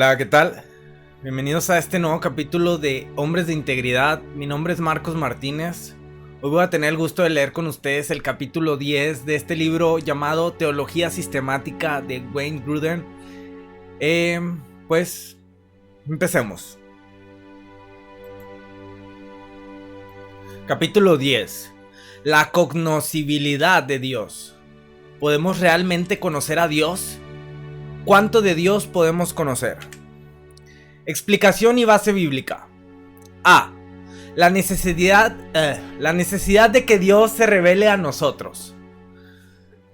Hola, ¿qué tal? Bienvenidos a este nuevo capítulo de Hombres de Integridad. Mi nombre es Marcos Martínez. Hoy voy a tener el gusto de leer con ustedes el capítulo 10 de este libro llamado Teología Sistemática de Wayne Grudem. Pues empecemos. Capítulo 10. La cognoscibilidad de Dios. ¿Podemos realmente conocer a Dios? ¿Cuánto de Dios podemos conocer? Explicación y base bíblica. A. La necesidad de que Dios se revele a nosotros.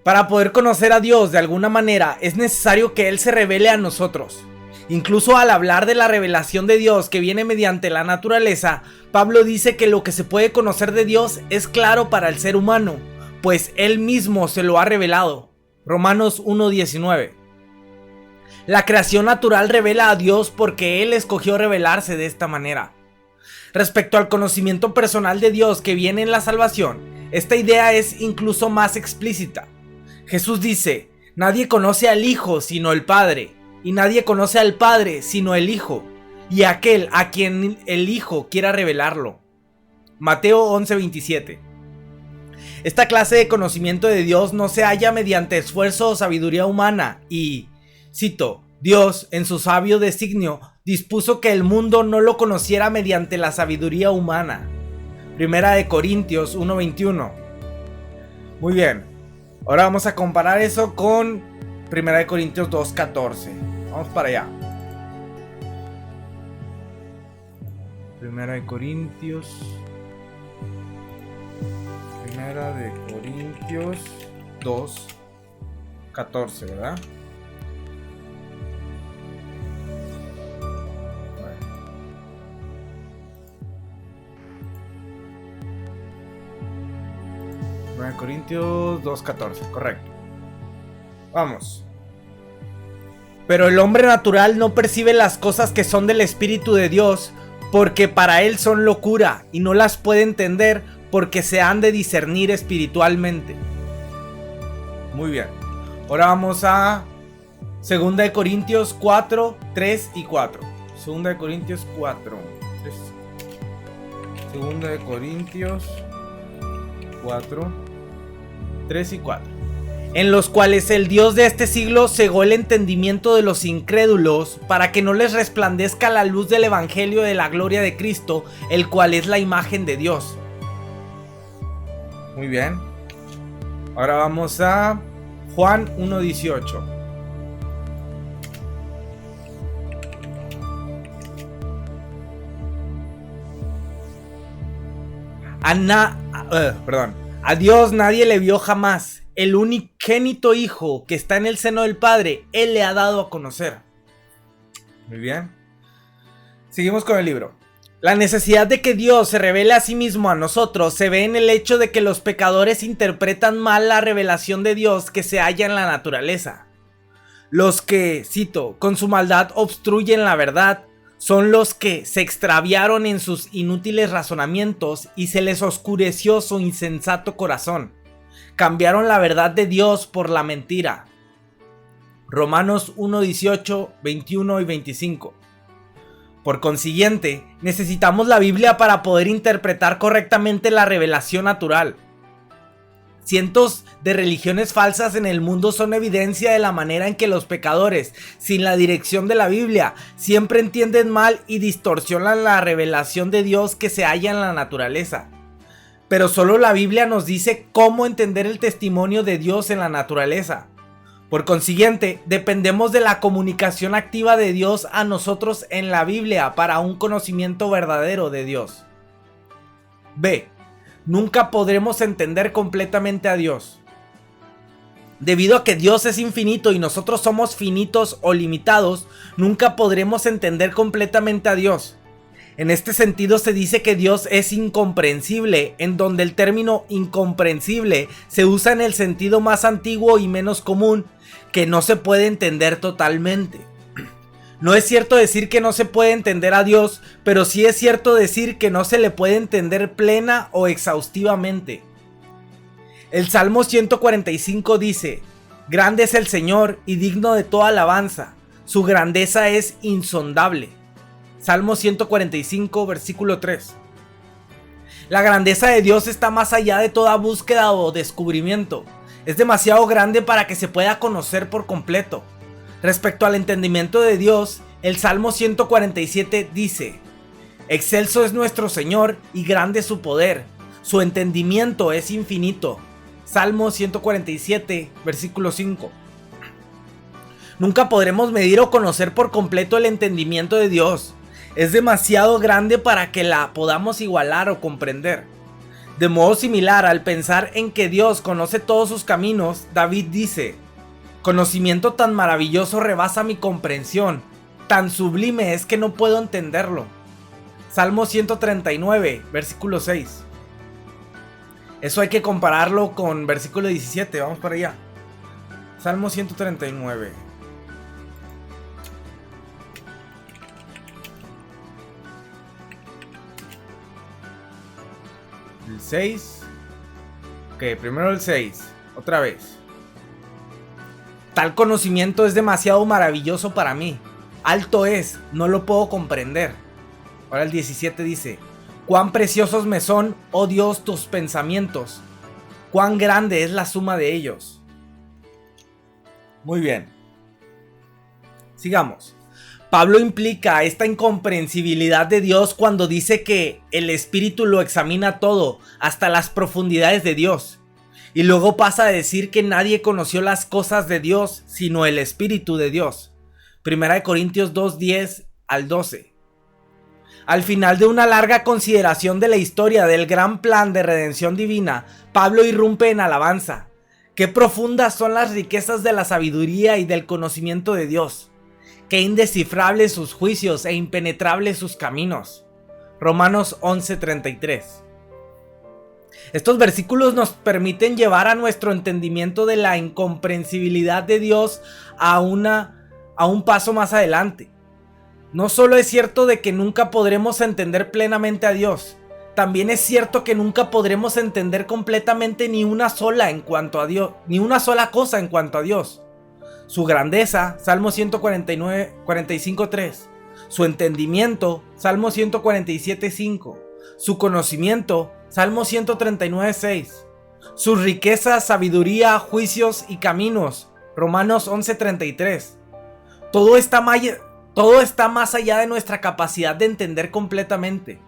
Para poder conocer a Dios de alguna manera es necesario que Él se revele a nosotros. Incluso al hablar de la revelación de Dios que viene mediante la naturaleza, Pablo dice que lo que se puede conocer de Dios es claro para el ser humano, pues Él mismo se lo ha revelado. Romanos 1:19. La creación natural revela a Dios porque Él escogió revelarse de esta manera. Respecto al conocimiento personal de Dios que viene en la salvación, esta idea es incluso más explícita. Jesús dice: nadie conoce al Hijo sino el Padre, y nadie conoce al Padre sino el Hijo, y aquel a quien el Hijo quiera revelarlo. Mateo 11:27. Esta clase de conocimiento de Dios no se halla mediante esfuerzo o sabiduría humana y, cito, Dios, en su sabio designio, dispuso que el mundo no lo conociera mediante la sabiduría humana. Primera de Corintios 1:21. Muy bien, ahora vamos a comparar eso con Primera de Corintios 2:14. Vamos para allá. Primera de Corintios 2:14, ¿verdad? Corintios 2:14, correcto. Vamos. Pero el hombre natural no percibe las cosas que son del Espíritu de Dios, porque para él son locura, y no las puede entender porque se han de discernir espiritualmente. Muy bien. Ahora vamos a 2 de Corintios 4, 3 y 4. 2 de Corintios 4. 2 de Corintios 4, 3 y 4. En los cuales el Dios de este siglo cegó el entendimiento de los incrédulos para que no les resplandezca la luz del evangelio de la gloria de Cristo, el cual es la imagen de Dios. Muy bien. Ahora vamos a Juan 1:18. A Dios nadie le vio jamás. El unigénito Hijo que está en el seno del Padre, Él le ha dado a conocer. Muy bien. Seguimos con el libro. La necesidad de que Dios se revele a sí mismo a nosotros se ve en el hecho de que los pecadores interpretan mal la revelación de Dios que se halla en la naturaleza. Los que, cito, con su maldad obstruyen la verdad, son los que se extraviaron en sus inútiles razonamientos y se les oscureció su insensato corazón. Cambiaron la verdad de Dios por la mentira. Romanos 1:18, 21 y 25. Por consiguiente, necesitamos la Biblia para poder interpretar correctamente la revelación natural. Cientos de religiones falsas en el mundo son evidencia de la manera en que los pecadores, sin la dirección de la Biblia, siempre entienden mal y distorsionan la revelación de Dios que se halla en la naturaleza. Pero solo la Biblia nos dice cómo entender el testimonio de Dios en la naturaleza. Por consiguiente, dependemos de la comunicación activa de Dios a nosotros en la Biblia para un conocimiento verdadero de Dios. B. Nunca podremos entender completamente a Dios. Debido a que Dios es infinito y nosotros somos finitos o limitados, nunca podremos entender completamente a Dios. En este sentido se dice que Dios es incomprensible, en donde el término incomprensible se usa en el sentido más antiguo y menos común, que no se puede entender totalmente. No es cierto decir que no se puede entender a Dios, pero sí es cierto decir que no se le puede entender plena o exhaustivamente. El Salmo 145 dice: grande es el Señor y digno de toda alabanza, Su grandeza es insondable. Salmo 145, versículo 3. La grandeza de Dios está más allá de toda búsqueda o descubrimiento. Es demasiado grande para que se pueda conocer por completo. Respecto al entendimiento de Dios, el Salmo 147 dice: Excelso es nuestro Señor y grande su poder. Su entendimiento es infinito. Salmo 147, versículo 5. Nunca podremos medir o conocer por completo el entendimiento de Dios. Es demasiado grande para que la podamos igualar o comprender. De modo similar, al pensar en que Dios conoce todos sus caminos, David dice: conocimiento tan maravilloso rebasa mi comprensión, tan sublime es que no puedo entenderlo. Salmo 139, versículo 6. Eso hay que compararlo con versículo 17, vamos para allá. Salmo 139. El 6. Ok, primero el 6. Otra vez. Tal conocimiento es demasiado maravilloso para mí. Alto es, no lo puedo comprender. Ahora el 17 dice: cuán preciosos me son, oh Dios, tus pensamientos. Cuán grande es la suma de ellos. Muy bien. Sigamos. Pablo implica esta incomprensibilidad de Dios cuando dice que el Espíritu lo examina todo, hasta las profundidades de Dios. Y luego pasa a decir que nadie conoció las cosas de Dios, sino el Espíritu de Dios. 1 Corintios 2, 10 al 12. Al final de una larga consideración de la historia del gran plan de redención divina, Pablo irrumpe en alabanza. Qué profundas son las riquezas de la sabiduría y del conocimiento de Dios. Qué indescifrables sus juicios e impenetrables sus caminos. Romanos 11:33. Estos versículos nos permiten llevar a nuestro entendimiento de la incomprensibilidad de Dios a un paso más adelante. No solo es cierto de que nunca podremos entender plenamente a Dios, también es cierto que nunca podremos entender completamente ni una sola cosa en cuanto a Dios. Su grandeza, Salmo 145:3. Su entendimiento, Salmo 147:5. Su conocimiento, Salmo 139:6. Sus riquezas, sabiduría, juicios y caminos, Romanos 11:33. Todo está más allá de nuestra capacidad de entender completamente.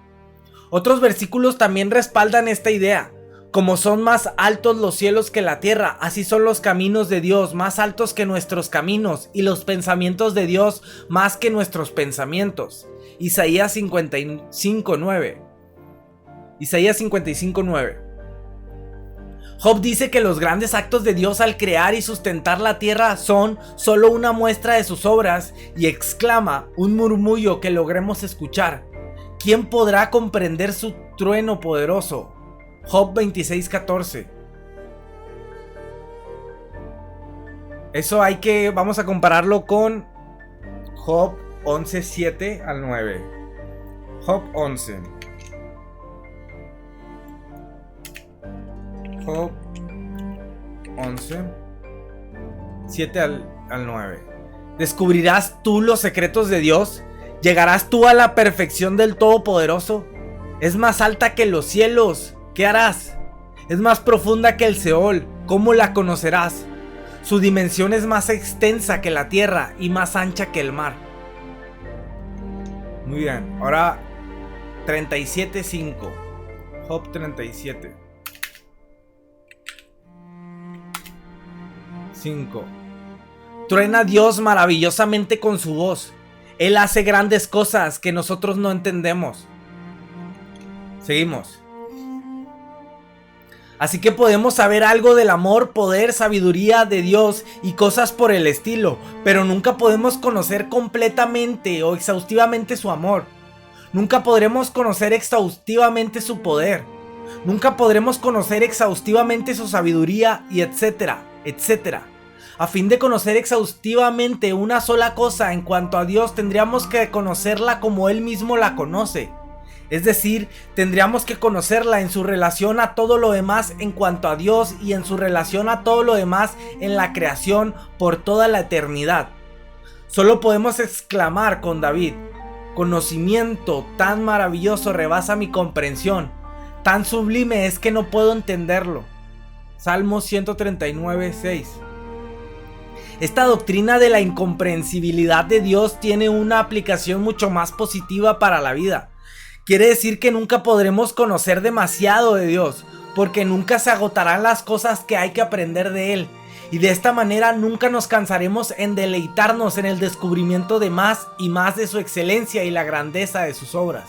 Otros versículos también respaldan esta idea. Como son más altos los cielos que la tierra, así son los caminos de Dios más altos que nuestros caminos, y los pensamientos de Dios más que nuestros pensamientos. Isaías 55:9. Isaías 55:9. Job dice que los grandes actos de Dios al crear y sustentar la tierra son solo una muestra de sus obras, y exclama, un murmullo que logremos escuchar: ¿quién podrá comprender su trueno poderoso? Job 26:14. Eso vamos a compararlo con Job 11:7 al 9. Job 11. Job 11, 7 al 9. ¿Descubrirás tú los secretos de Dios? ¿Llegarás tú a la perfección del Todopoderoso? Es más alta que los cielos. ¿Qué harás? Es más profunda que el Seol. ¿Cómo la conocerás? Su dimensión es más extensa que la tierra y más ancha que el mar. Muy bien, ahora 37:5. Job 37. 5. Truena Dios maravillosamente con su voz. Él hace grandes cosas que nosotros no entendemos. Seguimos. Así que podemos saber algo del amor, poder, sabiduría de Dios y cosas por el estilo, pero nunca podemos conocer completamente o exhaustivamente su amor. Nunca podremos conocer exhaustivamente su poder. Nunca podremos conocer exhaustivamente su sabiduría y etcétera, etcétera. A fin de conocer exhaustivamente una sola cosa en cuanto a Dios, tendríamos que conocerla como Él mismo la conoce. Es decir, tendríamos que conocerla en su relación a todo lo demás en cuanto a Dios y en su relación a todo lo demás en la creación por toda la eternidad. Solo podemos exclamar con David: conocimiento tan maravilloso rebasa mi comprensión, tan sublime es que no puedo entenderlo. Salmo 139, 6. Esta doctrina de la incomprensibilidad de Dios tiene una aplicación mucho más positiva para la vida. Quiere decir que nunca podremos conocer demasiado de Dios, porque nunca se agotarán las cosas que hay que aprender de Él. Y de esta manera nunca nos cansaremos en deleitarnos en el descubrimiento de más y más de su excelencia y la grandeza de sus obras.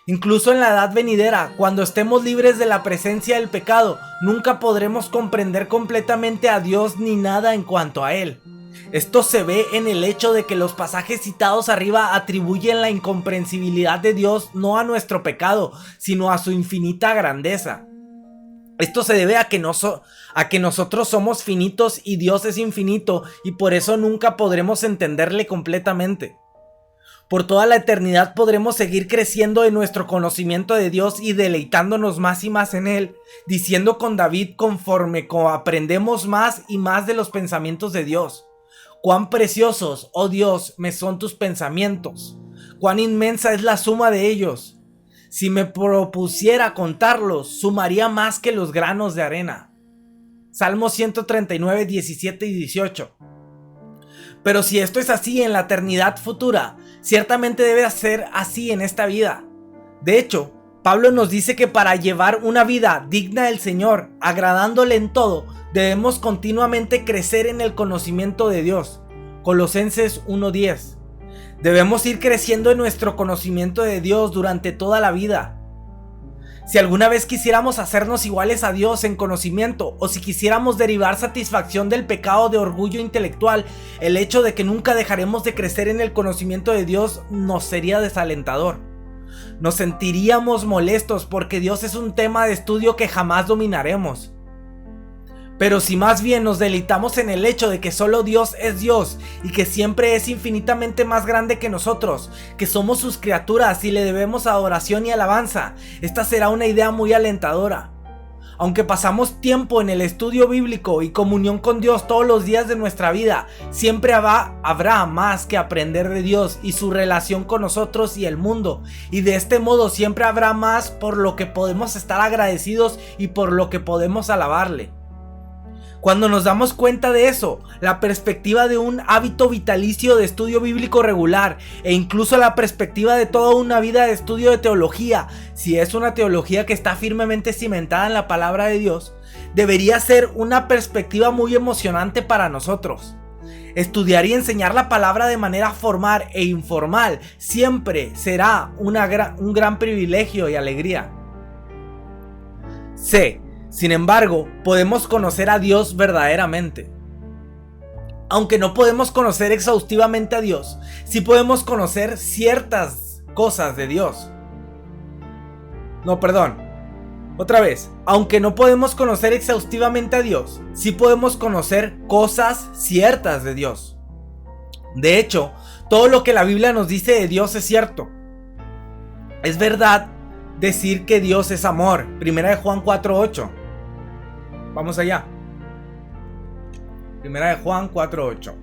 Incluso en la edad venidera, cuando estemos libres de la presencia del pecado, nunca podremos comprender completamente a Dios ni nada en cuanto a Él. Esto se ve en el hecho de que los pasajes citados arriba atribuyen la incomprensibilidad de Dios no a nuestro pecado, sino a su infinita grandeza. Esto se debe a que nosotros somos finitos y Dios es infinito, y por eso nunca podremos entenderle completamente. Por toda la eternidad podremos seguir creciendo en nuestro conocimiento de Dios y deleitándonos más y más en Él, diciendo con David conforme aprendemos más y más de los pensamientos de Dios: cuán preciosos, oh Dios, me son tus pensamientos, cuán inmensa es la suma de ellos. Si me propusiera contarlos, sumaría más que los granos de arena. Salmo 139, 17 y 18. Pero si esto es así en la eternidad futura, ciertamente debe ser así en esta vida. De hecho, Pablo nos dice que para llevar una vida digna del Señor, agradándole en todo, debemos continuamente crecer en el conocimiento de Dios. Colosenses 1:10. Debemos ir creciendo en nuestro conocimiento de Dios durante toda la vida. Si alguna vez quisiéramos hacernos iguales a Dios en conocimiento, o si quisiéramos derivar satisfacción del pecado de orgullo intelectual, el hecho de que nunca dejaremos de crecer en el conocimiento de Dios nos sería desalentador. Nos sentiríamos molestos porque Dios es un tema de estudio que jamás dominaremos. Pero si más bien nos deleitamos en el hecho de que solo Dios es Dios y que siempre es infinitamente más grande que nosotros, que somos sus criaturas y le debemos adoración y alabanza, esta será una idea muy alentadora. Aunque pasamos tiempo en el estudio bíblico y comunión con Dios todos los días de nuestra vida, siempre habrá más que aprender de Dios y su relación con nosotros y el mundo, y de este modo siempre habrá más por lo que podemos estar agradecidos y por lo que podemos alabarle. Cuando nos damos cuenta de eso, la perspectiva de un hábito vitalicio de estudio bíblico regular e incluso la perspectiva de toda una vida de estudio de teología, si es una teología que está firmemente cimentada en la palabra de Dios, debería ser una perspectiva muy emocionante para nosotros. Estudiar y enseñar la palabra de manera formal e informal siempre será un gran privilegio y alegría. Sin embargo, podemos conocer a Dios verdaderamente. Aunque no podemos conocer exhaustivamente a Dios, sí podemos conocer ciertas cosas de Dios. Aunque no podemos conocer exhaustivamente a Dios, sí podemos conocer cosas ciertas de Dios. De hecho, todo lo que la Biblia nos dice de Dios es cierto. Es verdad decir que Dios es amor. Primera de Juan 4:8. Vamos allá. Primera de Juan 4:8.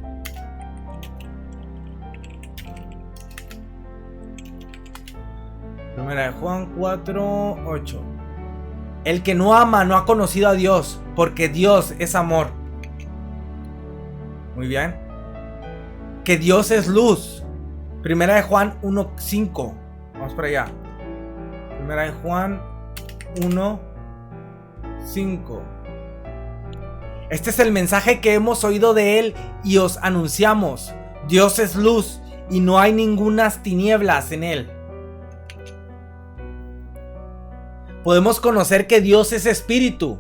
Primera de Juan 4:8. El que no ama no ha conocido a Dios, porque Dios es amor. Muy bien. Que Dios es luz. Primera de Juan 1:5. Vamos para allá. Primera de Juan 1:5. Este es el mensaje que hemos oído de Él y os anunciamos. Dios es luz y no hay ningunas tinieblas en Él. Podemos conocer que Dios es espíritu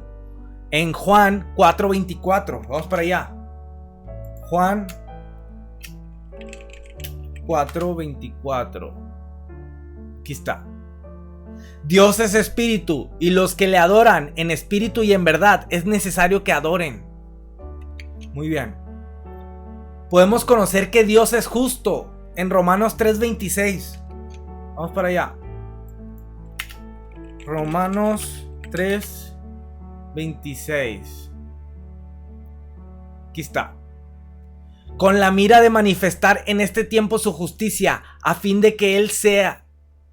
en Juan 4:24. Vamos para allá. Juan 4:24. Aquí está. Dios es espíritu, y los que le adoran en espíritu y en verdad es necesario que adoren. Muy bien. Podemos conocer que Dios es justo en Romanos 3:26. Vamos para allá. Romanos 3:26. Aquí está. con la mira de manifestar en este tiempo su justicia, a fin de que Él sea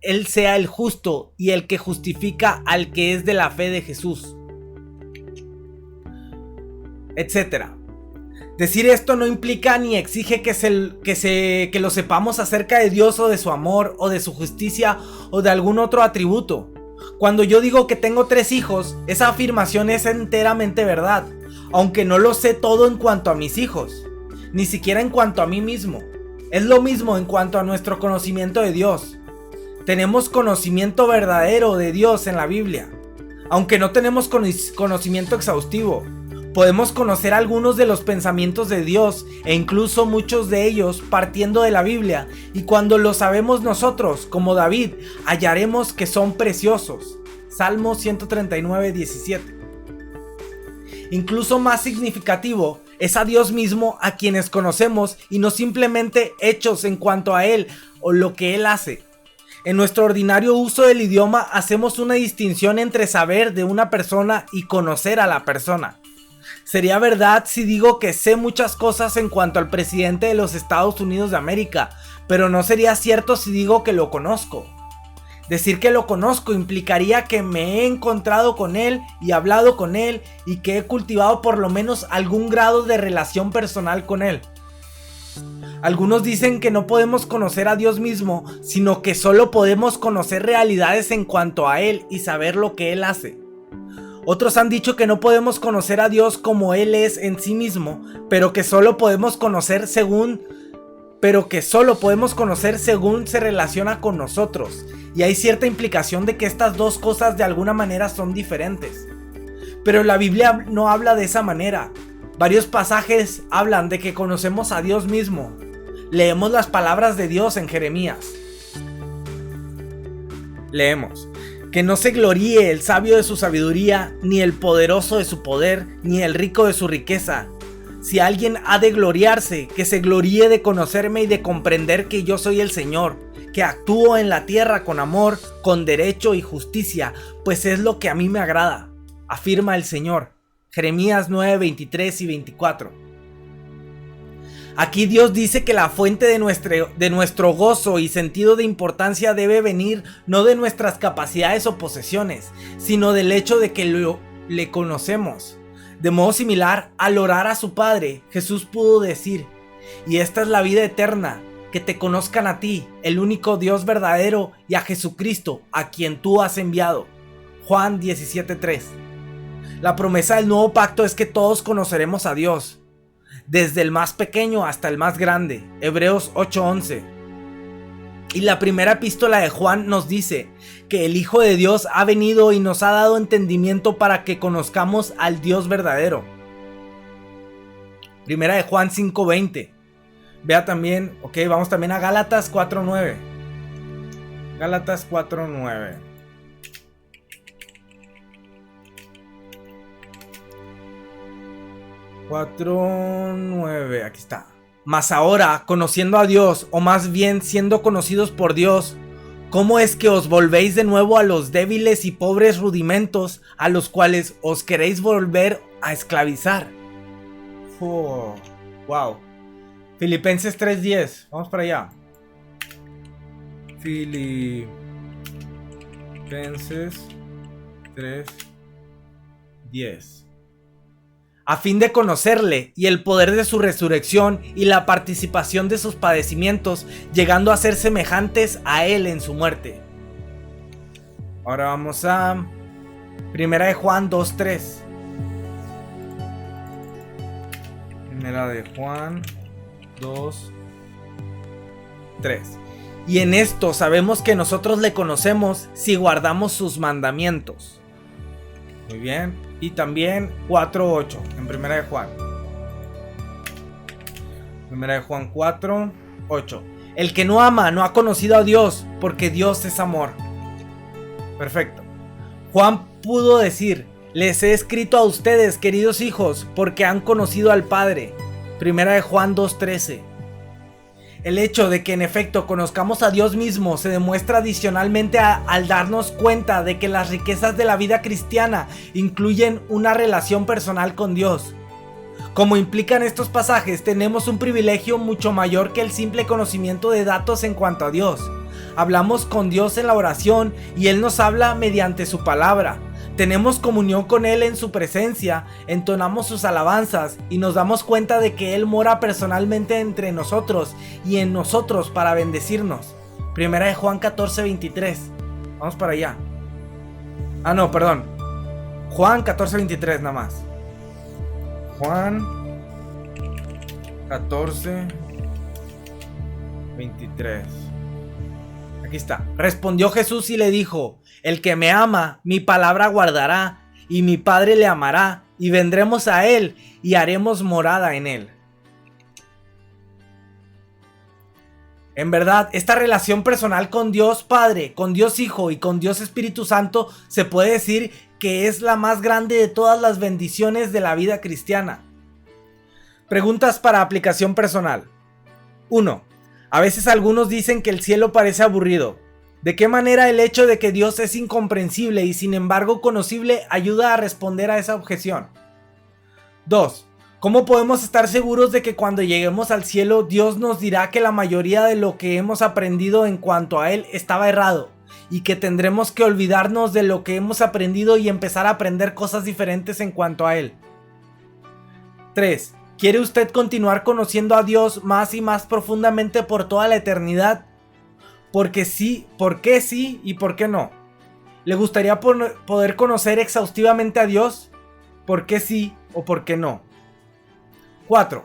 el justo y el que justifica al que es de la fe de Jesús, etcétera. Decir esto no implica ni exige que lo sepamos acerca de Dios o de su amor o de su justicia o de algún otro atributo. Cuando yo digo que tengo 3 hijos, esa afirmación es enteramente verdad, aunque no lo sé todo en cuanto a mis hijos, ni siquiera en cuanto a mí mismo. Es lo mismo en cuanto a nuestro conocimiento de Dios. Tenemos conocimiento verdadero de Dios en la Biblia, aunque no tenemos conocimiento exhaustivo. Podemos conocer algunos de los pensamientos de Dios e incluso muchos de ellos partiendo de la Biblia, y cuando lo sabemos nosotros, como David, hallaremos que son preciosos. Salmo 139, 17. Incluso más significativo es a Dios mismo a quienes conocemos y no simplemente hechos en cuanto a Él o lo que Él hace. En nuestro ordinario uso del idioma hacemos una distinción entre saber de una persona y conocer a la persona. Sería verdad si digo que sé muchas cosas en cuanto al presidente de los Estados Unidos de América, pero no sería cierto si digo que lo conozco. Decir que lo conozco implicaría que me he encontrado con él y hablado con él y que he cultivado por lo menos algún grado de relación personal con él. Algunos dicen que no podemos conocer a Dios mismo, sino que solo podemos conocer realidades en cuanto a Él y saber lo que Él hace. Otros han dicho que no podemos conocer a Dios como Él es en sí mismo, pero que solo podemos conocer según se relaciona con nosotros. Y hay cierta implicación de que estas dos cosas de alguna manera son diferentes. Pero la Biblia no habla de esa manera. Varios pasajes hablan de que conocemos a Dios mismo. Leemos las palabras de Dios en Jeremías. Leemos: que no se gloríe el sabio de su sabiduría, ni el poderoso de su poder, ni el rico de su riqueza. Si alguien ha de gloriarse, que se gloríe de conocerme y de comprender que yo soy el Señor, que actúo en la tierra con amor, con derecho y justicia, pues es lo que a mí me agrada, afirma el Señor. Jeremías 9, 23 y 24. Aquí Dios dice que la fuente de nuestro gozo y sentido de importancia debe venir no de nuestras capacidades o posesiones, sino del hecho de que le conocemos. De modo similar, al orar a su Padre, Jesús pudo decir: y esta es la vida eterna, que te conozcan a ti, el único Dios verdadero, y a Jesucristo, a quien tú has enviado. Juan 17:3. La promesa del nuevo pacto es que todos conoceremos a Dios, desde el más pequeño hasta el más grande. Hebreos 8:11. Y la primera epístola de Juan nos dice que el Hijo de Dios ha venido y nos ha dado entendimiento para que conozcamos al Dios verdadero. Primera de Juan 5:20. Vea también, vamos también a Gálatas 4:9. Gálatas 4:9. Aquí está. Mas ahora, conociendo a Dios, o más bien siendo conocidos por Dios, ¿cómo es que os volvéis de nuevo a los débiles y pobres rudimentos a los cuales os queréis volver a esclavizar? Wow. Filipenses 3:10. Vamos para allá. Filipenses 3:10. A fin de conocerle y el poder de su resurrección y la participación de sus padecimientos, llegando a ser semejantes a él en su muerte. Ahora vamos a Primera de Juan 2:3. Primera de Juan 2:3. Y en esto sabemos que nosotros le conocemos si guardamos sus mandamientos. Muy bien. Y también 4:8 en Primera de Juan. Primera de Juan 4:8. El que no ama no ha conocido a Dios, porque Dios es amor. Perfecto. Juan pudo decir: les he escrito a ustedes, queridos hijos, porque han conocido al Padre. Primera de Juan 2:13. El hecho de que en efecto conozcamos a Dios mismo se demuestra adicionalmente al darnos cuenta de que las riquezas de la vida cristiana incluyen una relación personal con Dios. Como implican estos pasajes, tenemos un privilegio mucho mayor que el simple conocimiento de datos en cuanto a Dios. Hablamos con Dios en la oración y Él nos habla mediante su palabra. Tenemos comunión con Él en su presencia, entonamos sus alabanzas y nos damos cuenta de que Él mora personalmente entre nosotros y en nosotros para bendecirnos. Primera de Juan 14:23. Vamos para allá. Juan 14:23 nada más. Juan 14:23. Aquí está. Respondió Jesús y le dijo: el que me ama, mi palabra guardará, y mi Padre le amará, y vendremos a él, y haremos morada en él. En verdad, esta relación personal con Dios Padre, con Dios Hijo y con Dios Espíritu Santo se puede decir que es la más grande de todas las bendiciones de la vida cristiana. Preguntas para aplicación personal. 1. A veces algunos dicen que el cielo parece aburrido. ¿De qué manera el hecho de que Dios es incomprensible y sin embargo conocible ayuda a responder a esa objeción? 2. ¿Cómo podemos estar seguros de que cuando lleguemos al cielo Dios nos dirá que la mayoría de lo que hemos aprendido en cuanto a Él estaba errado y que tendremos que olvidarnos de lo que hemos aprendido y empezar a aprender cosas diferentes en cuanto a Él? 3. ¿Quiere usted continuar conociendo a Dios más y más profundamente por toda la eternidad? Porque sí, ¿por qué sí y por qué no? ¿Le gustaría poder conocer exhaustivamente a Dios? ¿Por qué sí o por qué no? 4.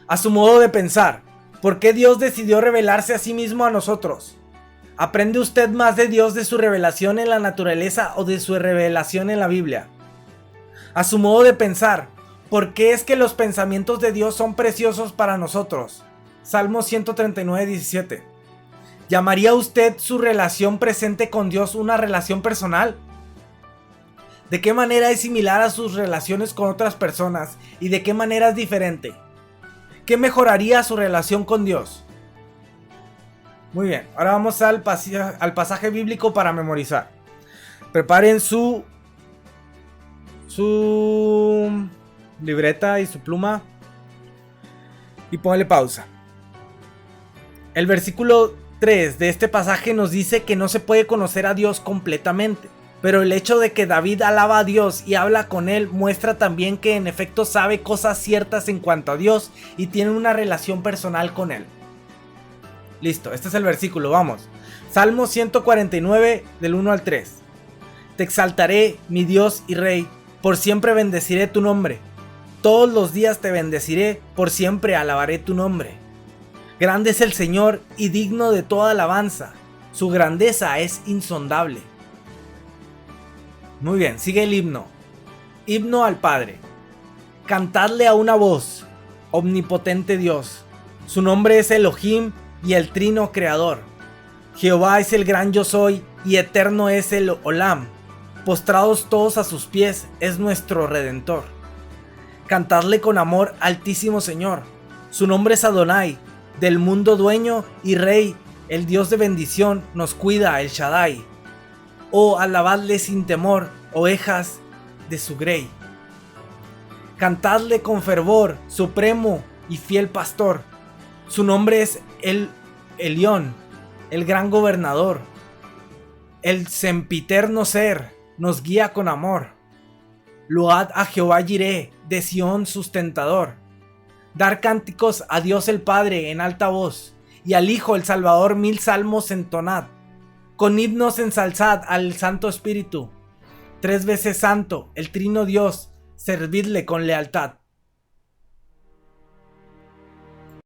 A su modo de pensar, ¿por qué Dios decidió revelarse a sí mismo a nosotros? ¿Aprende usted más de Dios de su revelación en la naturaleza o de su revelación en la Biblia? A su modo de pensar, ¿por qué es que los pensamientos de Dios son preciosos para nosotros? Salmo 139:17. ¿Llamaría usted su relación presente con Dios una relación personal? ¿De qué manera es similar a sus relaciones con otras personas y de qué manera es diferente? ¿Qué mejoraría su relación con Dios? Muy bien, ahora vamos al pasaje bíblico para memorizar. Preparen su libreta y su pluma y pónganle pausa. El versículo 3 de este pasaje nos dice que no se puede conocer a Dios completamente, pero el hecho de que David alaba a Dios y habla con él muestra también que en efecto sabe cosas ciertas en cuanto a Dios y tiene una relación personal con él. Listo, este es el versículo, vamos. Salmo 149 del 1 al 3. Te exaltaré, mi Dios y Rey, por siempre bendeciré tu nombre. Todos los días te bendeciré, por siempre alabaré tu nombre. Grande es el Señor y digno de toda alabanza. Su grandeza es insondable. Muy bien, sigue el himno. Himno al Padre. Cantadle a una voz, omnipotente Dios. Su nombre es Elohim y el Trino Creador. Jehová es el gran yo soy y eterno es el Olam. Postrados todos a sus pies es nuestro Redentor. Cantadle con amor, Altísimo Señor. Su nombre es Adonai. Del mundo dueño y rey, el Dios de bendición, nos cuida el Shaddai. Oh, alabadle sin temor, ovejas de su grey. Cantadle con fervor, supremo y fiel pastor. Su nombre es el Elión, el gran gobernador. El sempiterno ser nos guía con amor. Load a Jehová Jireh, de Sión sustentador. Dar cánticos a Dios el Padre en alta voz, y al Hijo el Salvador 1000 salmos entonad. Con himnos ensalzad al Santo Espíritu. 3 veces santo, el Trino Dios, servidle con lealtad.